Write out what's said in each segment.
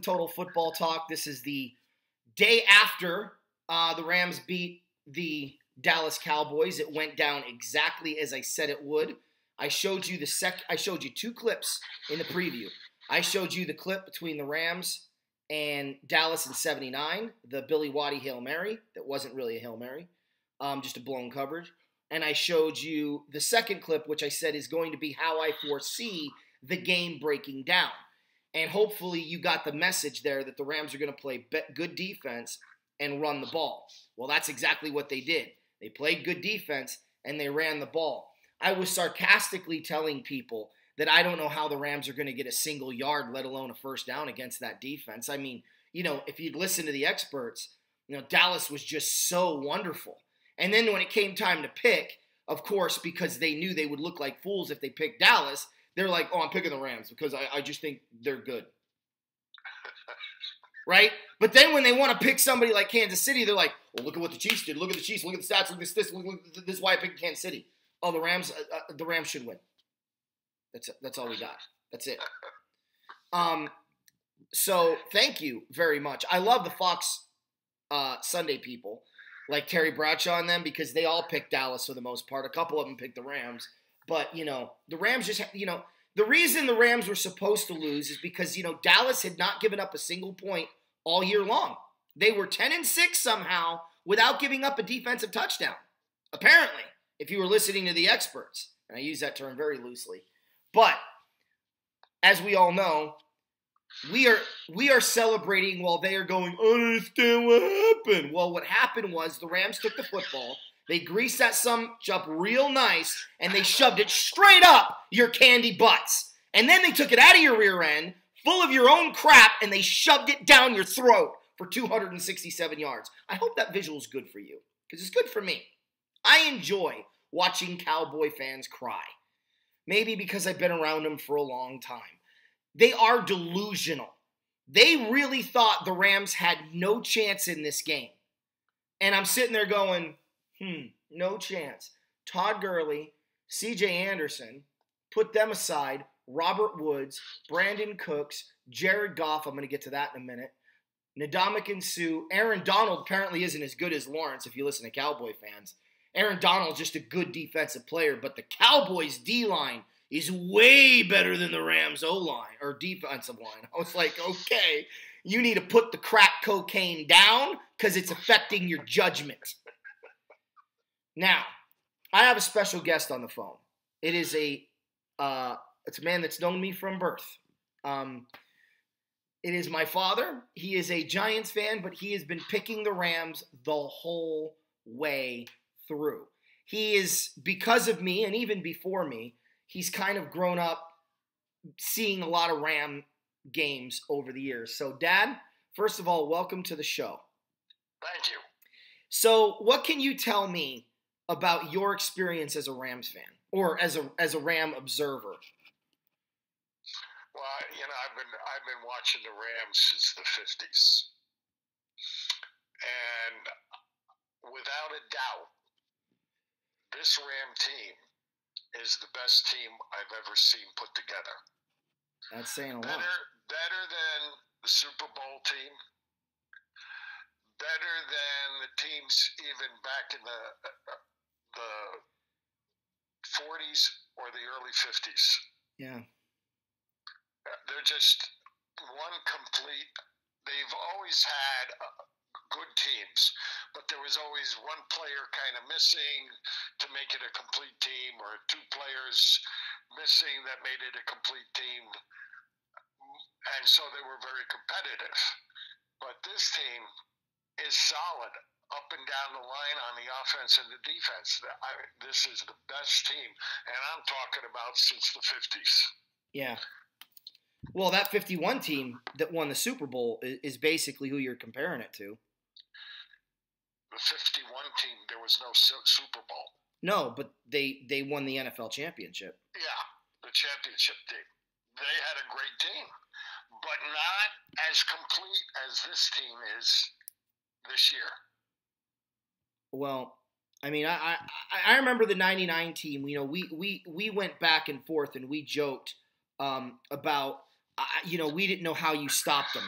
Total Football Talk. This is the day after the Rams beat the Dallas Cowboys. It went down exactly as I said it would. I showed you two clips in the preview. I showed you the clip between the Rams and Dallas in '79, the Billy Waddy Hail Mary that wasn't really a Hail Mary, just a blown coverage. And I showed you the second clip, which I said is going to be how I foresee the game breaking down. And hopefully you got the message there that the Rams are going to play good defense and run the ball. Well, that's exactly what they did. They played good defense and they ran the ball. I was sarcastically telling people that I don't know how the Rams are going to get a single yard, let alone a first down against that defense. I mean, if you'd listen to the experts, Dallas was just so wonderful. And then when it came time to pick, of course, because they knew they would look like fools if they picked Dallas, they're like, oh, I'm picking the Rams because I just think they're good. Right? But then when they want to pick somebody like Kansas City, they're like, well, look at what the Chiefs did. Look at the Chiefs. Look at the stats. Look at this. Look at this is why I picked Kansas City. Oh, the Rams should win. That's all we got. That's it. So thank you very much. I love the Fox Sunday people, like Terry Bradshaw and them, because they all picked Dallas for the most part. A couple of them picked the Rams. But, the Rams just, the reason the Rams were supposed to lose is because, Dallas had not given up a single point all year long. They were 10-6 somehow without giving up a defensive touchdown. Apparently, if you were listening to the experts, and I use that term very loosely. But, as we all know, we are celebrating while they are going, I don't understand what happened. Well, what happened was the Rams took the football, they greased that up real nice, and they shoved it straight up your candy butts. And then they took it out of your rear end, full of your own crap, and they shoved it down your throat for 267 yards. I hope that visual is good for you, because it's good for me. I enjoy watching Cowboy fans cry. Maybe because I've been around them for a long time. They are delusional. They really thought the Rams had no chance in this game. And I'm sitting there going, no chance. Todd Gurley, C.J. Anderson, put them aside, Robert Woods, Brandon Cooks, Jared Goff, I'm going to get to that in a minute, Ndamukong Suh, Aaron Donald apparently isn't as good as Lawrence if you listen to Cowboy fans. Aaron Donald's just a good defensive player, but the Cowboys' D-line is way better than the Rams' O-line, or defensive line. I was like, okay, you need to put the crack cocaine down because it's affecting your judgment. Now, I have a special guest on the phone. It is it's a man that's known me from birth. It is my father. He is a Giants fan, but he has been picking the Rams the whole way through. He is, because of me, and even before me, he's kind of grown up seeing a lot of Ram games over the years. So, Dad, first of all, welcome to the show. Thank you. So, what can you tell me about your experience as a Rams fan, or as a Ram observer? Well, I've been watching the Rams since the 50s. And without a doubt, this Ram team is the best team I've ever seen put together. That's saying a lot. Better than the Super Bowl team. Better than the teams even back in the 40s or the early 50s. Yeah. They're just one complete. They've always had good teams, but there was always one player kind of missing to make it a complete team, or two players missing that made it a complete team. And so they were very competitive. But this team is solid up and down the line on the offense and the defense. This is the best team, and I'm talking about since the 50s. Yeah. Well, that 51 team that won the Super Bowl is basically who you're comparing it to. The 51 team, there was no Super Bowl. No, but they won the NFL championship. Yeah, the championship team. They had a great team, but not as complete as this team is this year. Well, I mean, I remember the '99 team. We went back and forth and we joked about we didn't know how you stopped them.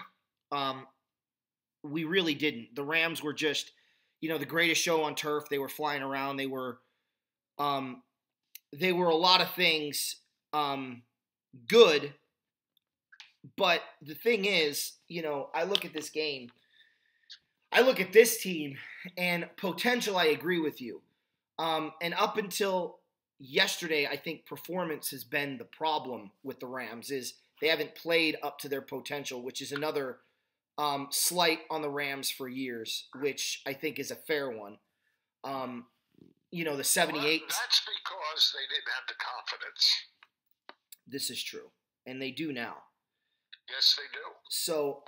We really didn't. The Rams were just, the greatest show on turf. They were flying around. They were a lot of things good. But the thing is, I look at this game. I look at this team, and potential, I agree with you. And up until yesterday, I think performance has been the problem with the Rams, is they haven't played up to their potential, which is another slight on the Rams for years, which I think is a fair one. The 78. Well, that's because they didn't have the confidence. This is true. And they do now. Yes, they do. So,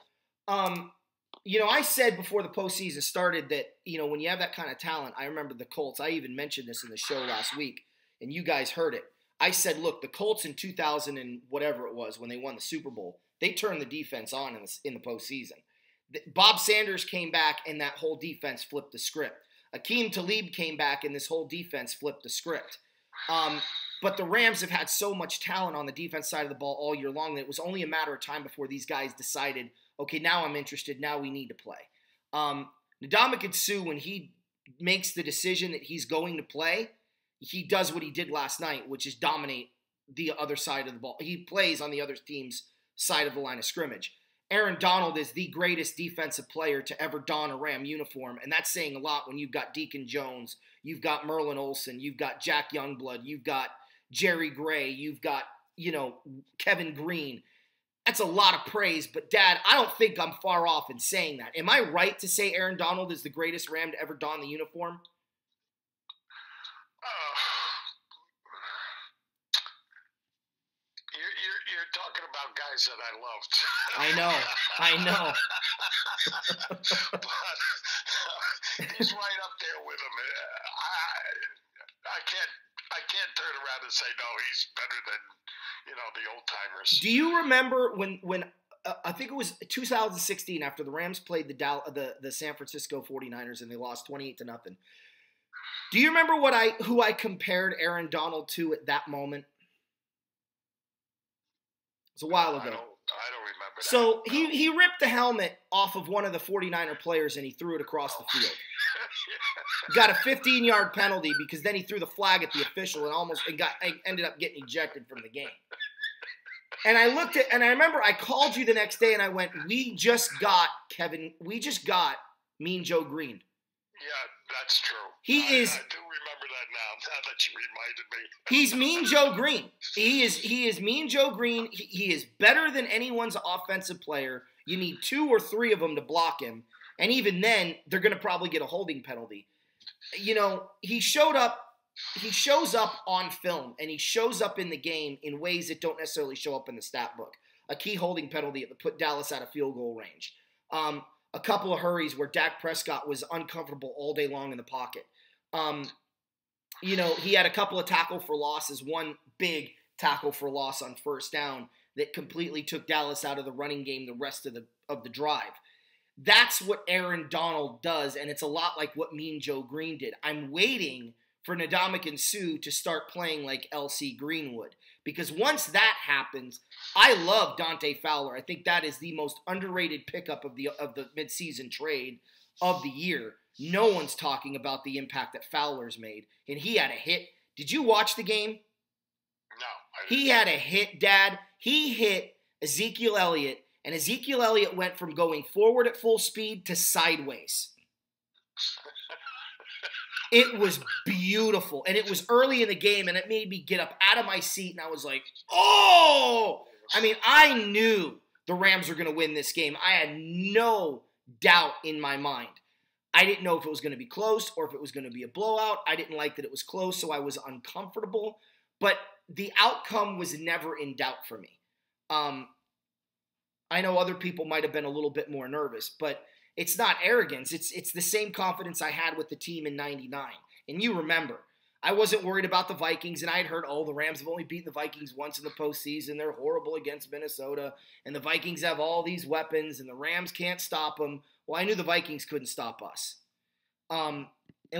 I said before the postseason started that, when you have that kind of talent, I remember the Colts. I even mentioned this in the show last week, and you guys heard it. I said, look, the Colts in 2000 and whatever it was when they won the Super Bowl, they turned the defense on in the postseason. Bob Sanders came back, and that whole defense flipped the script. Akeem Talib came back, and this whole defense flipped the script. But the Rams have had so much talent on the defense side of the ball all year long that it was only a matter of time before these guys decided, okay, now I'm interested. Now we need to play. Ndamukong Suh, when he makes the decision that he's going to play, he does what he did last night, which is dominate the other side of the ball. He plays on the other team's side of the line of scrimmage. Aaron Donald is the greatest defensive player to ever don a Ram uniform, and that's saying a lot when you've got Deacon Jones, you've got Merlin Olsen, you've got Jack Youngblood, you've got Jerry Gray, you've got, Kevin Green. That's a lot of praise, but Dad, I don't think I'm far off in saying that. Am I right to say Aaron Donald is the greatest Ram to ever don the uniform? You're talking about guys that I loved. I know. But he's right up there with him. I can't turn around and say no, he's better than the old timers. Do you remember when I think it was 2016 after the Rams played the San Francisco 49ers and they lost 28-0? Do you remember who I compared Aaron Donald to at that moment? It was a while ago. I don't remember that. So he ripped the helmet off of one of the 49er players and he threw it across the field. Got a 15-yard penalty because then he threw the flag at the official and ended up getting ejected from the game. And I remember I called you the next day and I went, we just got Mean Joe Green. Yeah, that's true. I do remember that now that you reminded me. He's Mean Joe Green. He is Mean Joe Green. He is better than anyone's offensive player. You need 2 or 3 of them to block him. And even then, they're going to probably get a holding penalty. He shows up on film, and he shows up in the game in ways that don't necessarily show up in the stat book. A key holding penalty that put Dallas out of field goal range. A couple of hurries where Dak Prescott was uncomfortable all day long in the pocket. He had a couple of tackle for losses, one big tackle for loss on first down that completely took Dallas out of the running game the rest of the drive. That's what Aaron Donald does, and it's a lot like what Mean Joe Green did. I'm waiting for Ndamukong Suh to start playing like L.C. Greenwood, because once that happens, I love Dante Fowler. I think that is the most underrated pickup of the midseason trade of the year. No one's talking about the impact that Fowler's made, and he had a hit. Did you watch the game? No. He had a hit, Dad. He hit Ezekiel Elliott, and Ezekiel Elliott went from going forward at full speed to sideways. It was beautiful, and it was early in the game, and it made me get up out of my seat, and I was like, oh! I mean, I knew the Rams were going to win this game. I had no doubt in my mind. I didn't know if it was going to be close or if it was going to be a blowout. I didn't like that it was close, so I was uncomfortable. But the outcome was never in doubt for me. I know other people might have been a little bit more nervous, but it's not arrogance. It's the same confidence I had with the team in '99. And you remember, I wasn't worried about the Vikings, and I had heard, the Rams have only beaten the Vikings once in the postseason. They're horrible against Minnesota, and the Vikings have all these weapons, and the Rams can't stop them. Well, I knew the Vikings couldn't stop us. And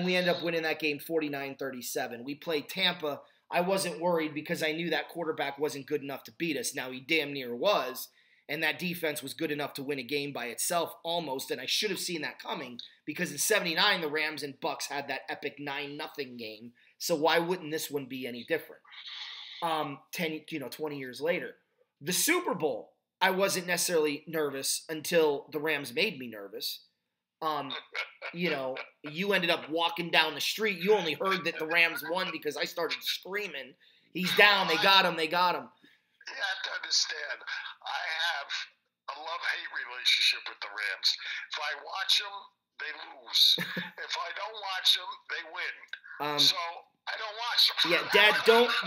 we ended up winning that game 49-37. We played Tampa. I wasn't worried because I knew that quarterback wasn't good enough to beat us. Now, he damn near was. And that defense was good enough to win a game by itself almost, and I should have seen that coming because in 79 the Rams and Bucks had that epic 9-0 game. So why wouldn't this one be any different? 20 years later. The Super Bowl, I wasn't necessarily nervous until the Rams made me nervous. You ended up walking down the street. You only heard that the Rams won because I started screaming, "He's down, they got him, they got him." You have to understand, I have a love-hate relationship with the Rams. If I watch them, they lose. If I don't watch them, they win. So I don't watch them. Yeah, Dad,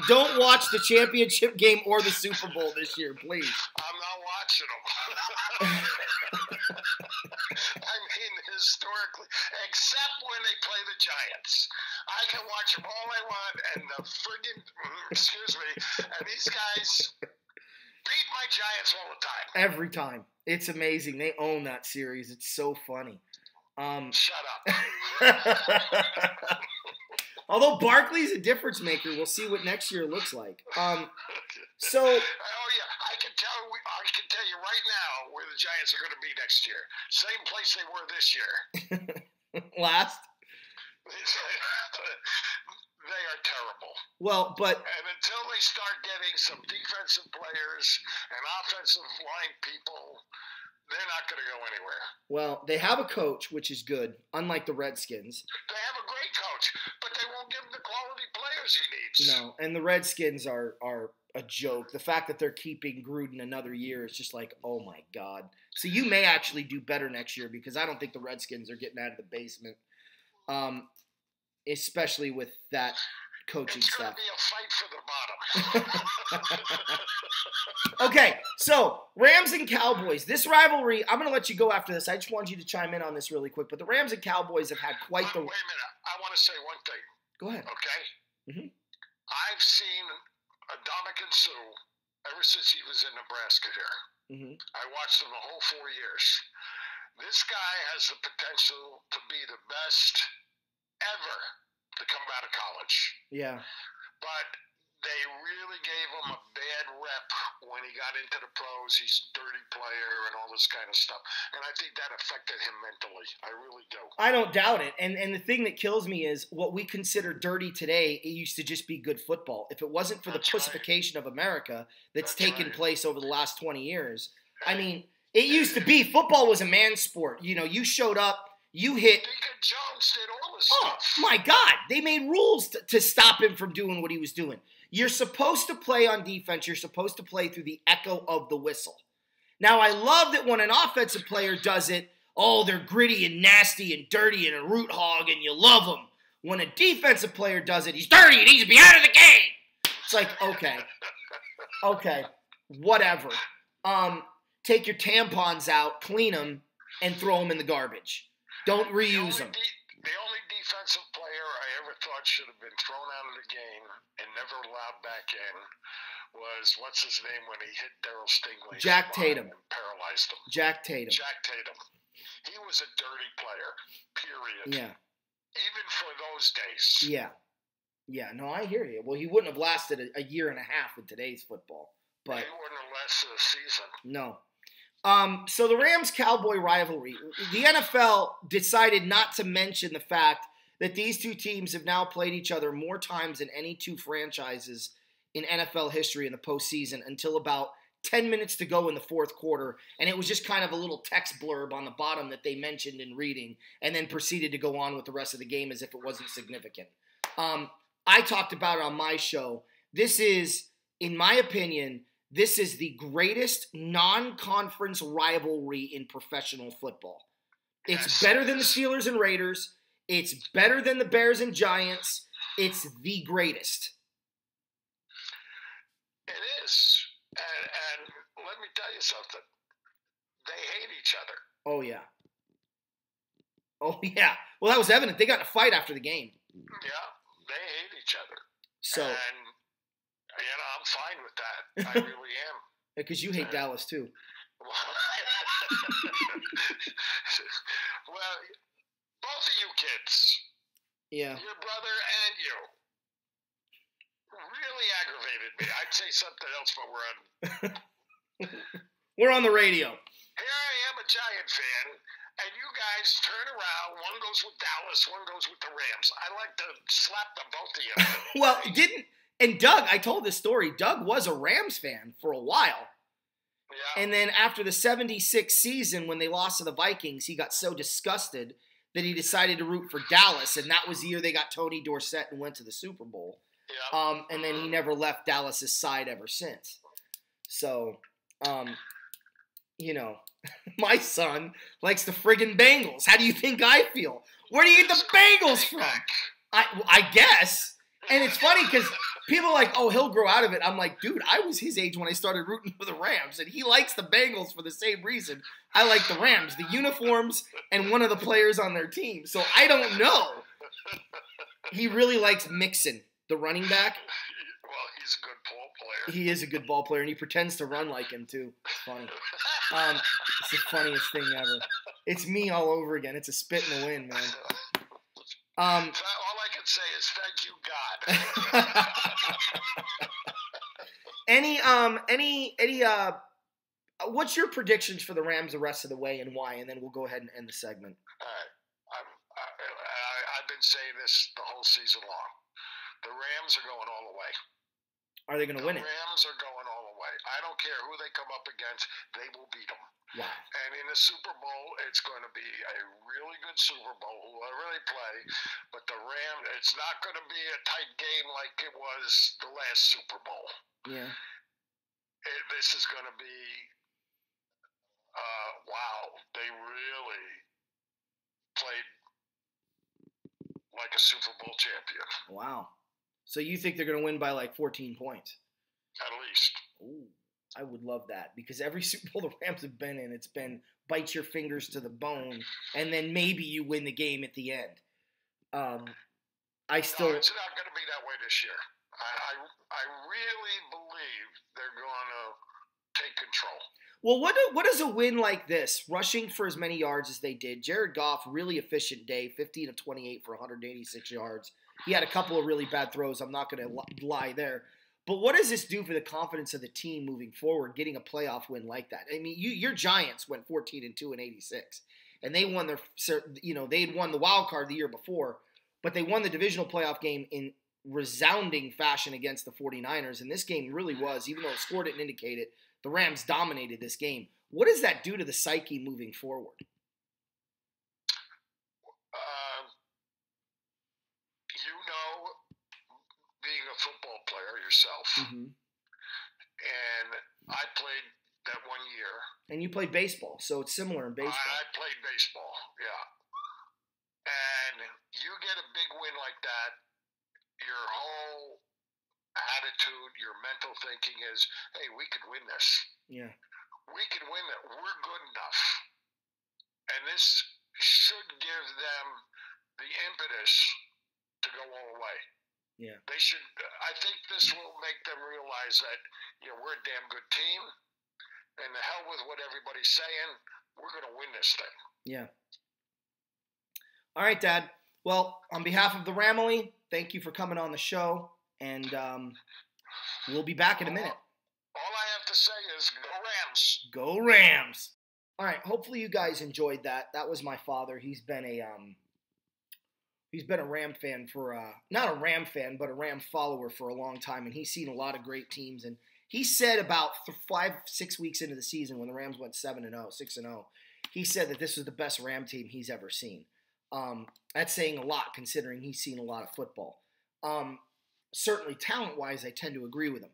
don't watch the championship game or the Super Bowl this year, please. I'm not watching them. I mean, historically, except when they play the Giants. I can watch them all I want, and the friggin', and these guys beat my Giants all the time. Every time. It's amazing. They own that series. It's so funny. Shut up. Although Barkley's a difference maker, we'll see what next year looks like. So. Oh yeah, I can tell you right now where the Giants are going to be next year. Same place they were this year. Last. They are terrible. Well, but. And until they start getting some defensive players and offensive line people, they're not going to go anywhere. Well, they have a coach, which is good, unlike the Redskins. They have a great coach, but they won't give him the quality players he needs. No, and the Redskins are a joke. The fact that they're keeping Gruden another year is just like, oh my God. So you may actually do better next year because I don't think the Redskins are getting out of the basement, especially with that coaching stuff. It's going to be a fight for the bottom. Okay, so Rams and Cowboys. This rivalry, I'm going to let you go after this. I just want you to chime in on this really quick. But the Rams and Cowboys have had quite the... Wait a minute. I want to say one thing. Go ahead. Okay? Mm-hmm. I've seen Dominican Sue ever since he was in Nebraska here. Mm-hmm. I watched him the whole 4 years. This guy has the potential to be the best ever to come out of college. Yeah. But they really gave him a bad rep when he got into the pros. He's a dirty player and all this kind of stuff. And I think that affected him mentally. I really do. I don't doubt it. And the thing that kills me is what we consider dirty today, it used to just be good football. If it wasn't for the pussification of America that's taken place over the last 20 years, I mean, it used to be football was a man's sport. You know, you showed up, you hit. Deacon Jones did all this stuff. stuff. My God. They made rules to stop him from doing what he was doing. You're supposed to play on defense. You're supposed to play through the echo of the whistle. Now, I love that when an offensive player does it, oh, they're gritty and nasty and dirty and a root hog and you love them. When a defensive player does it, he's dirty and he needs to be out of the game. It's like, okay, whatever. Take your tampons out, clean them, and throw them in the garbage. Don't reuse them. The only defensive player I ever thought should have been thrown out of the game and never allowed back in was, what's his name when he hit Darryl Stingley? Jack Tatum. And paralyzed him. Jack Tatum. He was a dirty player, period. Yeah. Even for those days. Yeah. Yeah, no, I hear you. Well, he wouldn't have lasted a year and a half in today's football. But he wouldn't have lasted a season. No. So the Rams-Cowboy rivalry, the NFL decided not to mention the fact that these two teams have now played each other more times than any two franchises in NFL history in the postseason until about 10 minutes to go in the fourth quarter. And it was just kind of a little text blurb on the bottom that they mentioned in reading and then proceeded to go on with the rest of the game as if it wasn't significant. I talked about it on my show. This is, in my opinion, this is the greatest non-conference rivalry in professional football. It's better than the Steelers and Raiders. It's better than the Bears and Giants. It's the greatest. It is. And let me tell you something. They hate each other. Oh, yeah. Oh, yeah. Well, that was evident. They got in a fight after the game. Yeah, they hate each other. So... And, I'm fine with that. I really am. Because you hate Dallas, too. Well, both of you kids. Yeah. Your brother and you. Really aggravated me. I'd say something else, but we're on. We're on the radio. Here I am, a Giant fan, and you guys turn around. One goes with Dallas, one goes with the Rams. I like to slap the both of you. Well, and Doug, I told this story. Doug was a Rams fan for a while. Yeah. And then after the 76 season, when they lost to the Vikings, he got so disgusted that he decided to root for Dallas. And that was the year they got Tony Dorsett and went to the Super Bowl. Yeah. And then he never left Dallas's side ever since. So, you know, my son likes the friggin' Bengals. How do you think I feel? Where do you get the Bengals from? I guess. And it's funny because people are like, oh, he'll grow out of it. I'm like, dude, I was his age when I started rooting for the Rams. And he likes the Bengals for the same reason I like the Rams. The uniforms and one of the players on their team. So I don't know. He really likes Mixon, the running back. Well, he's a good ball player. He is a good ball player, and he pretends to run like him, too. It's funny. It's the funniest thing ever. It's me all over again. It's a spit in the wind, man. All I can say is thank you, God. What's your predictions for the Rams the rest of the way and why? And then we'll go ahead and end the segment. All right. I've been saying this the whole season long. The Rams are going all the way. Are they going to win it? The Rams are going all the way. I don't care who they come up against. They will beat them. Wow. And in the Super Bowl, it's going to be a really good Super Bowl, whoever they play. But the Rams, it's not going to be a tight game like it was the last Super Bowl. Yeah. This is going to be, wow, they really played like a Super Bowl champion. Wow. So you think they're going to win by like 14 points? At least. Ooh. I would love that because every Super Bowl the Rams have been in, it's been bite your fingers to the bone, and then maybe you win the game at the end. No, it's not going to be that way this year. I really believe they're going to take control. Well, what does a win like this, rushing for as many yards as they did? Jared Goff, really efficient day, 15 of 28 for 186 yards. He had a couple of really bad throws. I'm not going to lie there. But what does this do for the confidence of the team moving forward, getting a playoff win like that? I mean, your Giants went 14-2 in 86, and they won they had won the wild card the year before, but they won the divisional playoff game in resounding fashion against the 49ers, and this game really was, even though the score didn't indicate it, the Rams dominated this game. What does that do to the psyche moving forward? Being a football player yourself, mm-hmm. and I played that 1 year. And you played baseball, so it's similar in baseball. I played baseball, yeah. And you get a big win like that, your whole attitude, your mental thinking is, hey, we could win this. Yeah. We could win it. We're good enough. And this should give them the impetus to go all the way. Yeah. They should. I think this will make them realize that we're a damn good team, and the hell with what everybody's saying. We're going to win this thing. Yeah. All right, Dad. Well, on behalf of the Ramily, thank you for coming on the show, and we'll be back in a minute. All I have to say is go Rams. Go Rams. All right. Hopefully you guys enjoyed that. That was my father. He's been a Ram fan for, not a Ram fan, but a Ram follower for a long time, and he's seen a lot of great teams. And he said about 5-6 weeks into the season when the Rams went 6-0, he said that this was the best Ram team he's ever seen. That's saying a lot considering he's seen a lot of football. Certainly talent-wise, I tend to agree with him.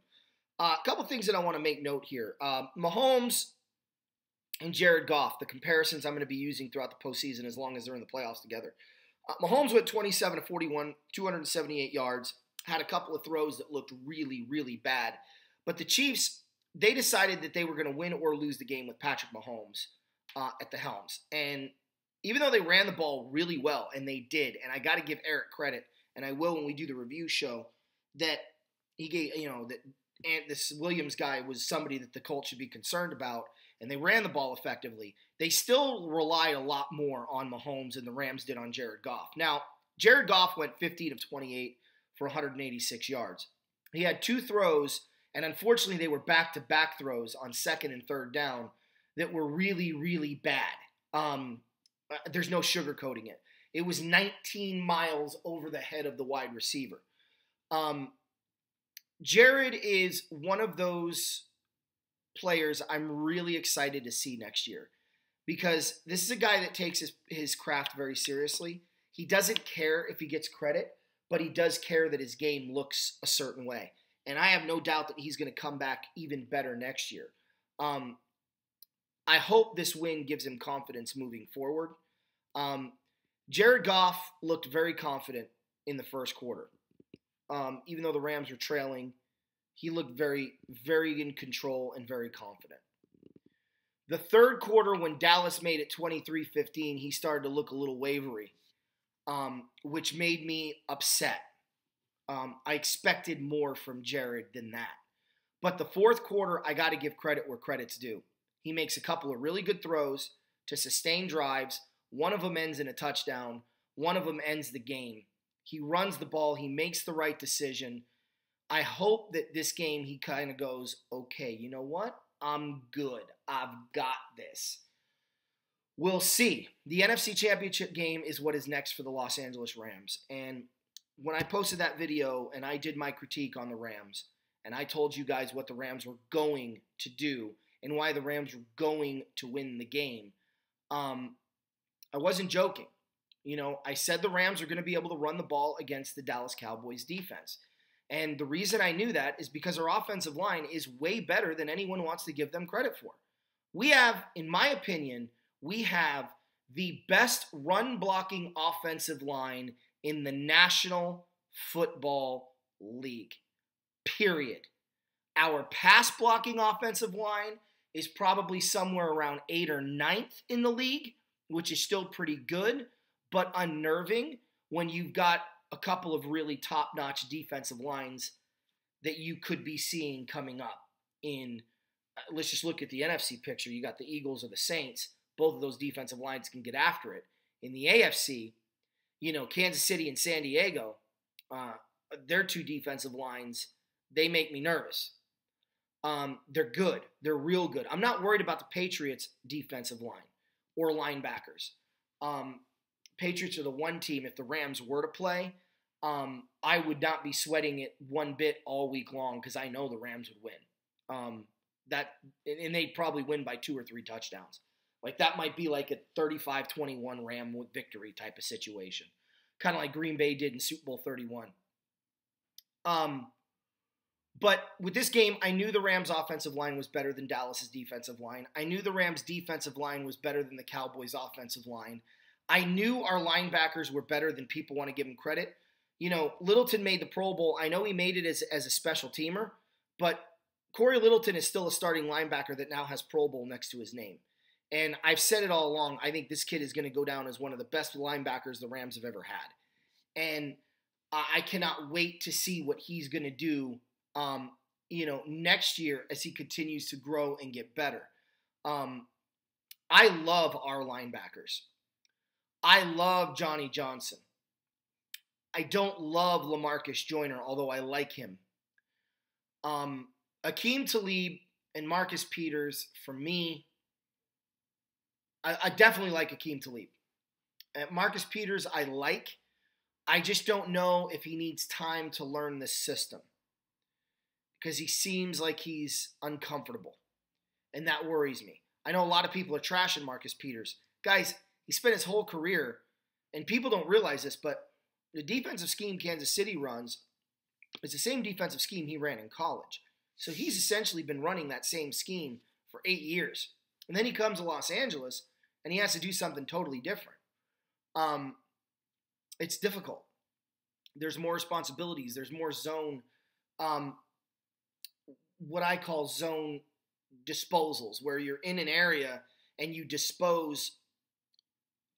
A couple things that I want to make note here. Mahomes and Jared Goff, the comparisons I'm going to be using throughout the postseason as long as they're in the playoffs together. Mahomes went 27-41, 278 yards, had a couple of throws that looked really, really bad. But the Chiefs, they decided that they were going to win or lose the game with Patrick Mahomes at the helms. And even though they ran the ball really well, and they did, and I got to give Eric credit, and I will when we do the review show, that he gave, and this Williams guy was somebody that the Colts should be concerned about, and they ran the ball effectively. They still rely a lot more on Mahomes than the Rams did on Jared Goff. Now, Jared Goff went 15 of 28 for 186 yards. He had two throws, And unfortunately, they were back-to-back throws on second and third down that were really, really bad. There's no sugarcoating it. It was 19 miles over the head of the wide receiver. Jared is one of those players I'm really excited to see next year, because this is a guy that takes his craft very seriously. He doesn't care if he gets credit, but he does care that his game looks a certain way. And I have no doubt that he's going to come back even better next year. I hope this win gives him confidence moving forward. Jared Goff looked very confident in the first quarter. Even though the Rams were trailing, he looked very, very in control and very confident. The third quarter, when Dallas made it 23-15, he started to look a little wavery, which made me upset. I expected more from Jared than that. But the fourth quarter, I got to give credit where credit's due. He makes a couple of really good throws to sustain drives. One of them ends in a touchdown. One of them ends the game. He runs the ball. He makes the right decision. I hope that this game he kind of goes, okay, you know what? I'm good. I've got this. We'll see. The NFC Championship game is what is next for the Los Angeles Rams. And when I posted that video and I did my critique on the Rams, and I told you guys what the Rams were going to do and why the Rams were going to win the game, I wasn't joking. You know, I said the Rams are going to be able to run the ball against the Dallas Cowboys defense. And the reason I knew that is because our offensive line is way better than anyone wants to give them credit for. We have, in my opinion, we have the best run-blocking offensive line in the National Football League, period. Our pass-blocking offensive line is probably somewhere around 8th or 9th in the league, which is still pretty good, but unnerving when you've got a couple of really top-notch defensive lines that you could be seeing coming up in, let's just look at the NFC picture. You got the Eagles or the Saints. Both of those defensive lines can get after it. In the AFC, you know, Kansas City and San Diego, their two defensive lines, they make me nervous. They're good. They're real good. I'm not worried about the Patriots' defensive line or linebackers. Patriots are the one team, if the Rams were to play, I would not be sweating it one bit all week long because I know the Rams would win. And they'd probably win by 2 or 3 touchdowns. Like, that might be like a 35-21 Ram victory type of situation. Kind of like Green Bay did in Super Bowl 31. But with this game, I knew the Rams' offensive line was better than Dallas's defensive line. I knew the Rams' defensive line was better than the Cowboys' offensive line. I knew our linebackers were better than people want to give them credit. You know, Littleton made the Pro Bowl. I know he made it as a special teamer, but Corey Littleton is still a starting linebacker that now has Pro Bowl next to his name. And I've said it all along, I think this kid is going to go down as one of the best linebackers the Rams have ever had. And I cannot wait to see what he's going to do, next year as he continues to grow and get better. I love our linebackers. I love Johnny Johnson. I don't love LaMarcus Joyner, although I like him. Akeem Talib and Marcus Peters, for me, I definitely like Akeem Talib. Marcus Peters, I like. I just don't know if he needs time to learn this system because he seems like he's uncomfortable, and that worries me. I know a lot of people are trashing Marcus Peters. Guys, he spent his whole career, and people don't realize this, but the defensive scheme Kansas City runs is the same defensive scheme he ran in college. So he's essentially been running that same scheme for 8 years. And then he comes to Los Angeles, and he has to do something totally different. It's difficult. There's more responsibilities. There's more zone, what I call zone disposals, where you're in an area and you dispose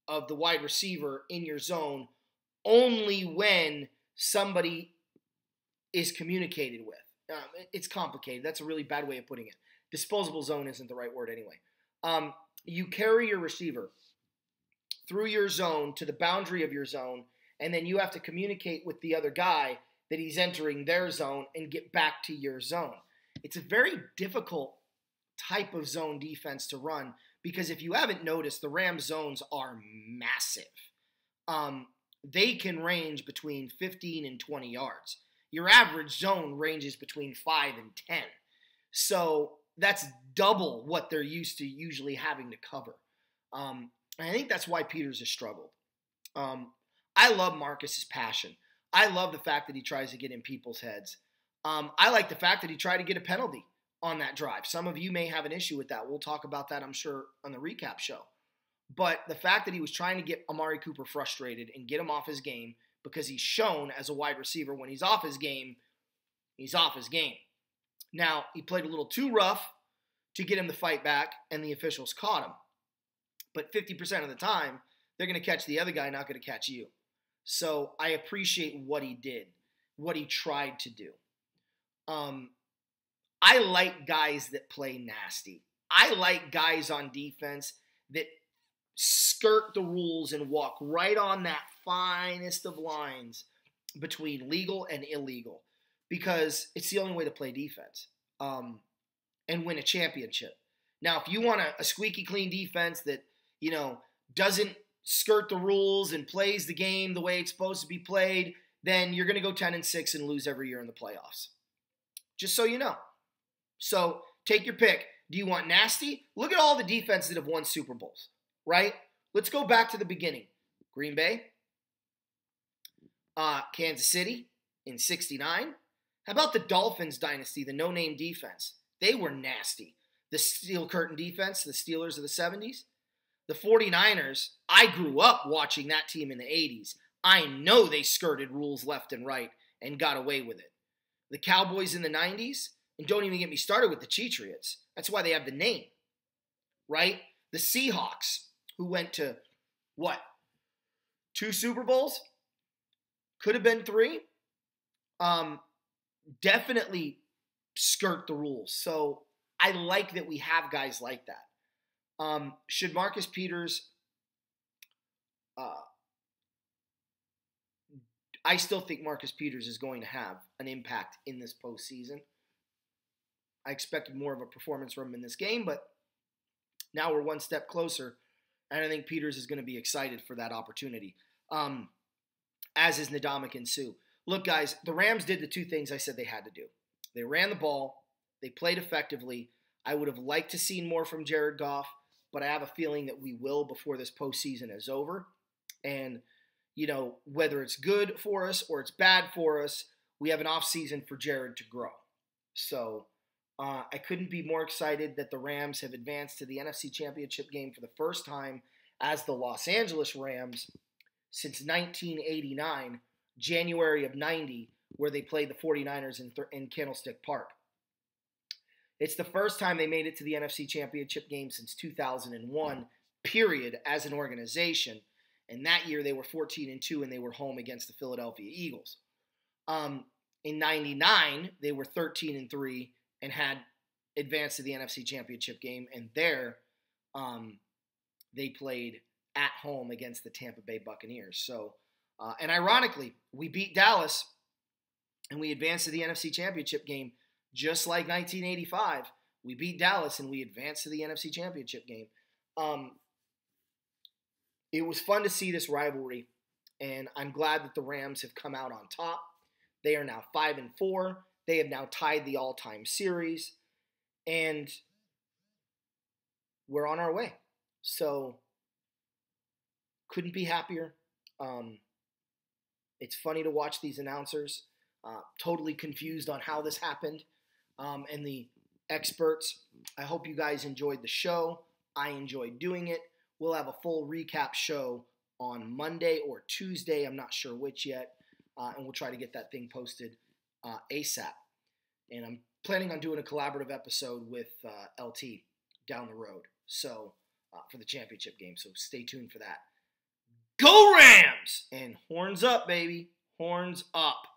of the wide receiver in your zone only when somebody is communicated with. It's complicated. That's a really bad way of putting it. Disposable zone isn't the right word anyway. You carry your receiver through your zone to the boundary of your zone, and then you have to communicate with the other guy that he's entering their zone and get back to your zone. it's a very difficult type of zone defense to run because if you haven't noticed, the Rams zones are massive. They can range between 15 and 20 yards. Your average zone ranges between 5 and 10. So that's double what they're used to usually having to cover. And I think that's why Peters has struggled. I love Marcus's passion. I love the fact that he tries to get in people's heads. I like the fact that he tried to get a penalty on that drive. Some of you may have an issue with that. We'll talk about that, I'm sure, on the recap show. But the fact that he was trying to get Amari Cooper frustrated and get him off his game because he's shown as a wide receiver when he's off his game, he's off his game. Now, he played a little too rough to get him to fight back, and the officials caught him. But 50% of the time, they're going to catch the other guy, not going to catch you. So I appreciate what he did, what he tried to do. I like guys that play nasty. I like guys on defense that skirt the rules and walk right on that finest of lines between legal and illegal because it's the only way to play defense and win a championship. Now, if you want a squeaky clean defense that, doesn't skirt the rules and plays the game the way it's supposed to be played, then you're going to go 10-6 and lose every year in the playoffs. Just so you know. So take your pick. Do you want nasty? Look at all the defenses that have won Super Bowls, right? Let's go back to the beginning. Green Bay, Kansas City in 69. How about the Dolphins dynasty, the no-name defense? They were nasty. The Steel Curtain defense, the Steelers of the 70s. The 49ers, I grew up watching that team in the 80s. I know they skirted rules left and right and got away with it. The Cowboys in the 90s, and don't even get me started with the Cheatriots. That's why they have the name, right? The Seahawks, who went to, 2 Super Bowls? Could have been 3. Definitely skirt the rules. So I like that we have guys like that. Should Marcus Peters, I still think Marcus Peters is going to have an impact in this postseason. I expected more of a performance from him in this game, but now we're one step closer, and I think Peters is going to be excited for that opportunity, as is Ndamukong Suh. Look, guys, the Rams did the 2 things I said they had to do. They ran the ball. They played effectively. I would have liked to see more from Jared Goff, but I have a feeling that we will before this postseason is over. And, whether it's good for us or it's bad for us, we have an offseason for Jared to grow. So I couldn't be more excited that the Rams have advanced to the NFC Championship game for the first time as the Los Angeles Rams since 1989, January of 90, where they played the 49ers in Candlestick Park. It's the first time they made it to the NFC Championship game since 2001, period, as an organization. And that year they were 14-2 and they were home against the Philadelphia Eagles. In 99, they were 13-3 and had advanced to the NFC Championship game. And there they played at home against the Tampa Bay Buccaneers. So, and ironically, we beat Dallas and we advanced to the NFC Championship game. Just like 1985, we beat Dallas and we advanced to the NFC Championship game. It was fun to see this rivalry, and I'm glad that the Rams have come out on top. They are now 5-4. They have now tied the all-time series, and we're on our way. So, couldn't be happier. It's funny to watch these announcers, totally confused on how this happened. And the experts. I hope you guys enjoyed the show. I enjoyed doing it. We'll have a full recap show on Monday or Tuesday. I'm not sure which yet. And we'll try to get that thing posted ASAP. And I'm planning on doing a collaborative episode with LT down the road. So for the championship game. So stay tuned for that. Go Rams! And horns up, baby. Horns up.